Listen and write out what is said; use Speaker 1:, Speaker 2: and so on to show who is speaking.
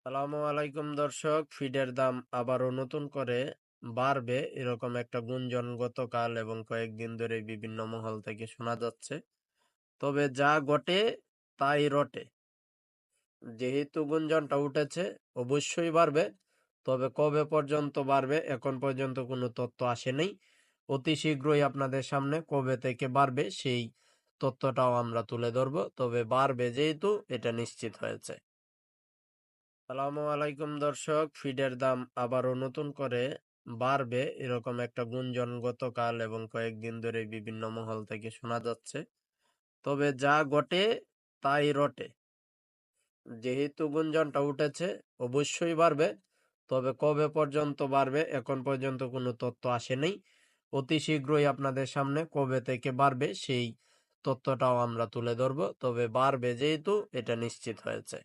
Speaker 1: আসসালামু আলাইকুম দর্শক, ফিডের দাম আবারও নতুন করে বাড়বে এরকম একটা গুঞ্জন গতকাল এবং কয়েকদিন ধরে বিভিন্ন মহল থেকে শোনা যাচ্ছে। তবে যা ঘটে তাই রটে। যেহেতু গুঞ্জনটা উঠেছে, অবশ্যই বাড়বে। তবে কবে পর্যন্ত বাড়বে এখন পর্যন্ত কোনো তথ্য আসেনি। অতি শীঘ্রই আপনাদের সামনে কবে থেকে বাড়বে সেই তথ্যটাও আমরা তুলে ধরবো। তবে বাড়বে যেহেতু এটা নিশ্চিত হয়েছে। আসসালামু আলাইকুম দর্শক, ফিডের দাম আবারও নতুন করে বাড়বে এরকম একটা গুঞ্জন গতকাল এবং কয়েকদিন ধরে বিভিন্ন মহল থেকে শোনা যাচ্ছে। তবে যা ঘটে তাই রটে। যেহেতু গুঞ্জনটা উঠেছে, অবশ্যই বাড়বে। তবে কবে পর্যন্ত বাড়বে এখন পর্যন্ত কোনো তথ্য আসেনি। অতি শীঘ্রই আপনাদের সামনে কবে থেকে বাড়বে সেই তথ্যটাও আমরা তুলে ধরবো। তবে বাড়বে যেহেতু এটা নিশ্চিত হয়েছে।